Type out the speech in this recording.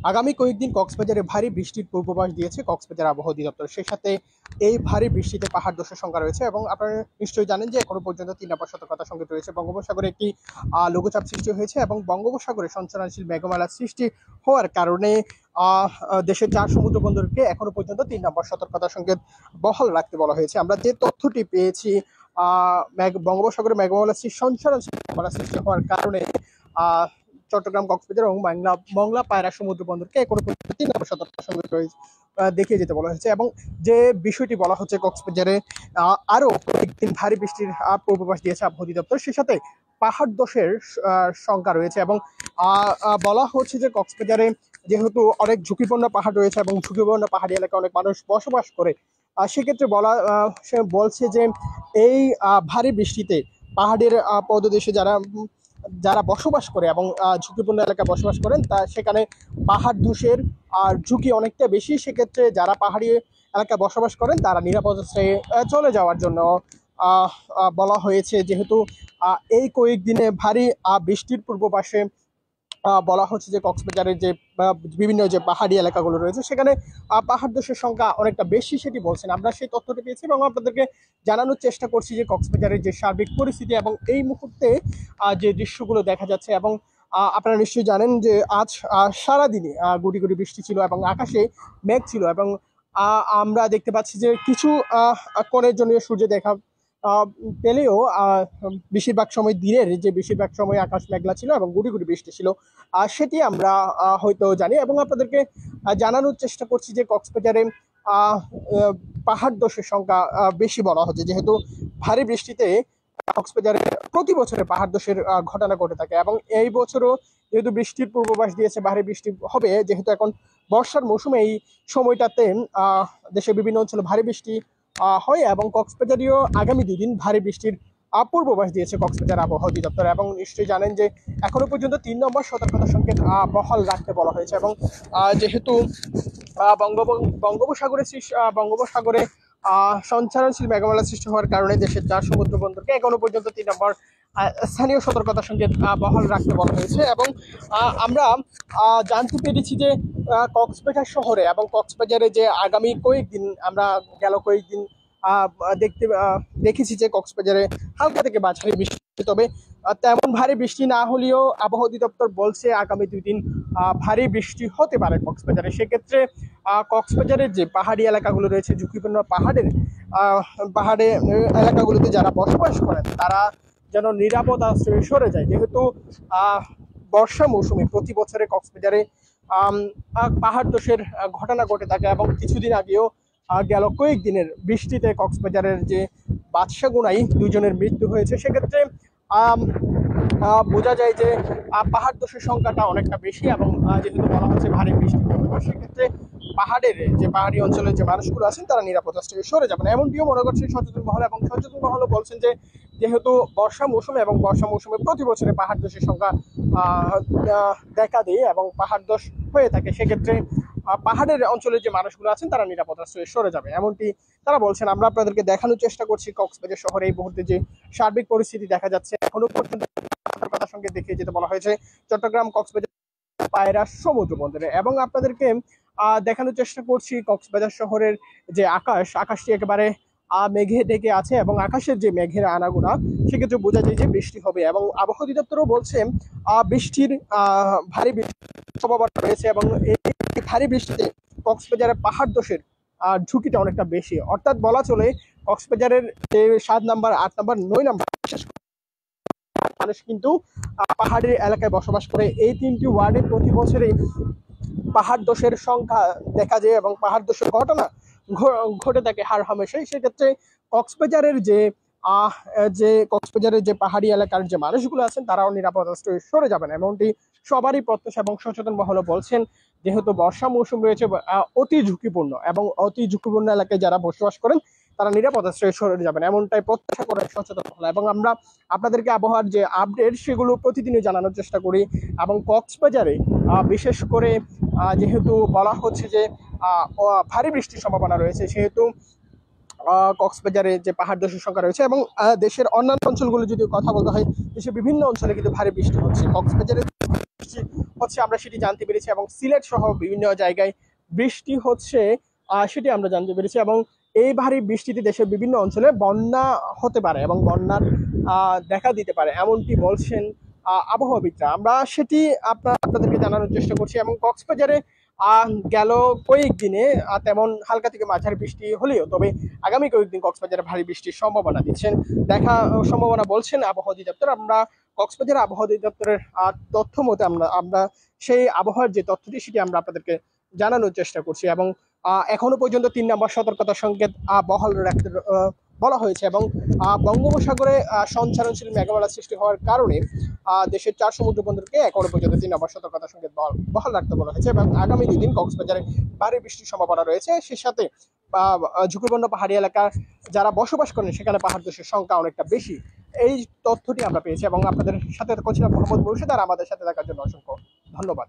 আগামী কয়েকদিন কক্সবাজারে ভারী বৃষ্টির পূর্বাভাস দিয়েছে কক্সবাজার আবহাওয়া অধিদপ্তর। সেই সাথে এই ভারী বৃষ্টিতে পাহাড় ধসের সংখ্যা রয়েছে এবং আপনারা নিশ্চয়ই জানেন যে এখনো পর্যন্ত ৩ নম্বর সতর্কতা সংকেত রয়েছে। বঙ্গোপসাগরে একটি লঘুচাপ সৃষ্টি হয়েছে এবং বঙ্গোপসাগরে সঞ্চালনশীল মেঘমালার সৃষ্টি হওয়ার কারণে দেশের ৪ সমুদ্র বন্দরকে এখনো পর্যন্ত ৩ নম্বর সতর্কতা সংকেত বহাল রাখতে বলা হয়েছে। আমরা যে তথ্যটি পেয়েছি, বঙ্গোপসাগরে মেঘমালার সঞ্চালনশীল মেঘমালার সৃষ্টি হওয়ার কারণে চট্টগ্রাম, কক্সবাজার এবং মংলা পায়রা সমুদ্র বন্দরকে এখনো পর্যন্ত ৩ নম্বর সতর্কতা সংকেত দেখিয়ে যেতে বলা হয়েছে। এবং যে বিষয়টি বলা হচ্ছে, কক্সবাজারে আরো কয়েকদিন ভারী বৃষ্টির পূর্বাভাস দিয়েছে আবহাওয়া অধিদপ্তর। সেই সাথে পাহাড় ধসের শঙ্কা রয়েছে এবং বলা হচ্ছে যে কক্সবাজারে যেহেতু অনেক ঝুঁকিপূর্ণ পাহাড় রয়েছে এবং ঝুঁকিপূর্ণ পাহাড়ি এলাকায় অনেক মানুষ বসবাস করে, সেক্ষেত্রে সে বলছে যে এই ভারী বৃষ্টিতে পাহাড়ের পদদেশে যারা বসবাস করে এবং ঝুঁকিপূর্ণ এলাকায় বসবাস করেন, তা সেখানে পাহাড় ধসের ঝুঁকি অনেকটা বেশি। সেক্ষেত্রে যারা পাহাড়ি এলাকায় বসবাস করেন তারা নিরাপদ স্থানে চলে যাওয়ার জন্য বলা হয়েছে। যেহেতু এই কয়েকদিনে ভারী বৃষ্টির পূর্বাভাসে বলা হচ্ছে যে কক্সবাজারের যে বিভিন্ন যে পাহাড়ি এলাকাগুলো রয়েছে সেখানে পাহাড় ধসের সংখ্যা অনেকটা বেশি, সেটি বলছেন। আমরা সেই তথ্যটি পেয়েছি এবং আপনাদেরকে জানানোর চেষ্টা করছি যে কক্সবাজারের যে সার্বিক পরিস্থিতি এবং এই মুহূর্তে যে দৃশ্যগুলো দেখা যাচ্ছে। এবং আপনারা নিশ্চয়ই জানেন যে আজ সারাদিনে গুড়ি গুড়ি বৃষ্টি ছিল এবং আকাশে মেঘ ছিল এবং আমরা দেখতে পাচ্ছি যে কিছু ক্ষণের জন্য সূর্য দেখা পেলেও বেশিরভাগ সময় দিনের যে বেশিরভাগ সময় আকাশ মেঘলা ছিল এবং গুড়ি গুড়ি বৃষ্টি ছিল, সেটি আমরা হয়তো জানি। এবং আপনাদেরকে জানানোর চেষ্টা করছি যে কক্সবাজারে পাহাড় ধসের সংখ্যা বেশি বলা হচ্ছে, যেহেতু ভারী বৃষ্টিতে কক্সবাজারে প্রতি বছরে পাহাড় ধসের ঘটনা ঘটে থাকে এবং এই বছরও যেহেতু বৃষ্টির পূর্বাভাস দিয়েছে, ভারী বৃষ্টি হবে, যেহেতু এখন বর্ষার মৌসুমে এই সময়টাতে দেশের বিভিন্ন অঞ্চলে ভারী বৃষ্টি হয় এবং কক্সবাজারেও আগামী 2 দিন ভারী বৃষ্টির পূর্বাভাস দিয়েছে কক্সবাজার আবহাওয়া অধিদপ্তর। এবং নিশ্চয়ই জানেন যে এখনো পর্যন্ত 3 নম্বর সতর্কতা সংকেত বহাল রাখতে বলা হয়েছে। এবং যেহেতু বঙ্গোপসাগরে সঞ্চালনশীল মেঘমালা সৃষ্টি হওয়ার কারণে দেশের 4 সমুদ্র বন্দরকে এখনো পর্যন্ত 3 নম্বর স্থানীয় সতর্কতা সংকেত বহাল রাখতে বলা হয়েছে। এবং আমরা জানতে পেরেছি যে কক্সবাজার শহরে এবং কক্সবাজারে যে আগামী কয়েকদিন আমরা কয়েকদিন দেখেছি যে কক্সবাজারে হালকা থেকে মাঝারি বৃষ্টি, তবে তেমন ভারী বৃষ্টি না হলেও আবহাওয়া অধিদপ্তর বলছে আগামী 2 দিন ভারী বৃষ্টি হতে পারে কক্সবাজারে। সেক্ষেত্রে কক্সবাজারের যে পাহাড়ি এলাকাগুলো রয়েছে, ঝুঁকিপূর্ণ পাহাড়ে এলাকাগুলোতে যারা বসবাস করেন তারা যেন নিরাপদ আশ্রয়ে সরে যায়। যেহেতু বর্ষা মৌসুমে প্রতি বছরে কক্সবাজারে পাহাড় ধসের ঘটনা ঘটে থাকে এবং কিছুদিন আগেও গেল কয়েকদিনের বৃষ্টিতে কক্সবাজারের যে বাদশাগুনাই 2 জনের মৃত্যু হয়েছে। সেক্ষেত্রে বোঝা যায় যে পাহাড় ধসের সংখ্যাটা অনেকটা বেশি এবং যেহেতু বলা হচ্ছে ভারী বৃষ্টি হবে, সেক্ষেত্রে পাহাড়ি অঞ্চলের যে মানুষগুলো আছেন তারা নিরাপদ স্থানে সরে যাবেন, এমনটিও মনে করছে সচেতন মহল। এবং সচেতন মহল বলছেন যে যেহেতু বর্ষা মৌসুমে প্রতি বছরে পাহাড় ধসের সংখ্যা দেখা দেয় এবং পাহাড় ধস হয়ে থাকে, সেক্ষেত্রে পাহাড়ের অঞ্চলের যে মানুষগুলো আছেন তারা নিরাপদ আশ্রয়ে সরে যাবে, এমনটি তারা বলছেন। আমরা আপনাদেরকে দেখানোর চেষ্টা করছি কক্সবাজার শহরে এই মুহূর্তে যে সার্বিক পরিস্থিতি দেখা যাচ্ছে। এখনো পর্যন্ত সতর্কতার সঙ্গে দেখিয়ে যেতে বলা হয়েছে চট্টগ্রাম, কক্সবাজার, পায়রা সমুদ্র বন্দরে। এবং আপনাদেরকে দেখানোর চেষ্টা করছি কক্সবাজার শহরের যে আকাশটি একেবারে মেঘে ঢেকে আছে এবং আকাশের যে মেঘের আনাগোনা, সেক্ষেত্রে বোঝা যায় যে বৃষ্টি হবে। এবং আবহাওয়া অধিদপ্তরও বলছে বৃষ্টির ভারী সম্ভাবনা রয়েছে এবং এই ভারী বৃষ্টিতে কক্সবাজারের পাহাড় ধসের ঝুঁকিটা অনেকটা বেশি। অর্থাৎ বলা চলে কক্সবাজারের যে 7 নম্বর, 8 নম্বর, 9 নম্বর মানুষ কিন্তু পাহাড়ি এলাকায় বসবাস করে। এই 3টি ওয়ার্ডে প্রতি বছরে পাহাড় ধসের সংখ্যা দেখা যায় এবং পাহাড় ধসের ঘটনা ঘটে থাকে হার হামেশাই। সেক্ষেত্রে কক্সবাজারের যে পাহাড়ি এলাকার যে মানুষগুলো আছেন তারাও নিরাপদ আশ্রয়ে সরে যাবেন, এমনটি সবারই প্রত্যাশা। এবং সচেতন মহল বলছেন যেহেতু বর্ষা মৌসুম রয়েছে, অতি ঝুঁকিপূর্ণ এলাকায় যারা বসবাস করেন তারা নিরাপদ আশ্রয়ে সরে যাবেন, এমনটাই প্রত্যাশা করেন সচেতন মহল। এবং আমরা আপনাদেরকে আবহাওয়ার যে আপডেট সেগুলো প্রতিদিনই জানানোর চেষ্টা করি। এবং কক্সবাজারে বিশেষ করে যেহেতু বলা হচ্ছে যে ভারী বৃষ্টির সম্ভাবনা রয়েছে, সেহেতু কক্সবাজারে যে পাহাড় ধসের সংখ্যা রয়েছে এবং দেশের অন্যান্য অঞ্চলগুলো যদি কথা বলতে হয়, দেশের বিভিন্ন অঞ্চলে কিন্তু ভারী বৃষ্টি হচ্ছে। কক্সবাজারে বৃষ্টি হচ্ছে আমরা সেটি জানতে পেরেছি, এবং সিলেট সহ বিভিন্ন জায়গায় বৃষ্টি হচ্ছে সেটি আমরা জানতে পেরেছি। এবং এই ভারী বৃষ্টিতে দেশের বিভিন্ন অঞ্চলে বন্যা হতে পারে এবং বন্যার দেখা দিতে পারে, এমনটি বলছেন আবহাওয়াবিদরা। আমরা সেটি আপনাদেরকে জানানোর চেষ্টা করছি। এবং কক্সবাজারে গেল কয়েকদিনে তেমন হালকা থেকে মাঝারি বৃষ্টি হলেও, তবে আগামী কয়েকদিন কক্সবাজারে ভারী বৃষ্টির সম্ভাবনা দিচ্ছেন, সম্ভাবনা বলছেন আবহাওয়া অধিদপ্তর। আমরা কক্সবাজার আবহাওয়া অধিদপ্তরের তথ্য মতে আমরা সেই আবহাওয়ার যে তথ্যটি সেটি আমরা আপনাদেরকে জানানোর চেষ্টা করছি। এবং এখনো পর্যন্ত 3 নম্বর সতর্কতা সংকেত বহাল রাখতে বলা হয়েছে। এবং বঙ্গোপসাগরে সঞ্চারণশীল মেঘমালা সৃষ্টি হওয়ার কারণে দেশের 4 সমুদ্র বন্দরকে এখনো পর্যন্ত 3 নম্বর সতর্কতা সংকেত বহাল রাখতে বলা হয়েছে। এবং আগামী 2 দিন কক্সবাজারে ভারী বৃষ্টির সম্ভাবনা রয়েছে। সে সাথে ঝুঁকিপূর্ণ পাহাড়ি এলাকার যারা বসবাস করেন সেখানে পাহাড় ধসের সংখ্যা অনেকটা বেশি। এই তথ্যটি আমরা পেয়েছি এবং আপনাদের সাথে করছিলাম মোহাম্মদ মুর্শিদ। আর আমাদের সাথে থাকার জন্য অসংখ্য ধন্যবাদ।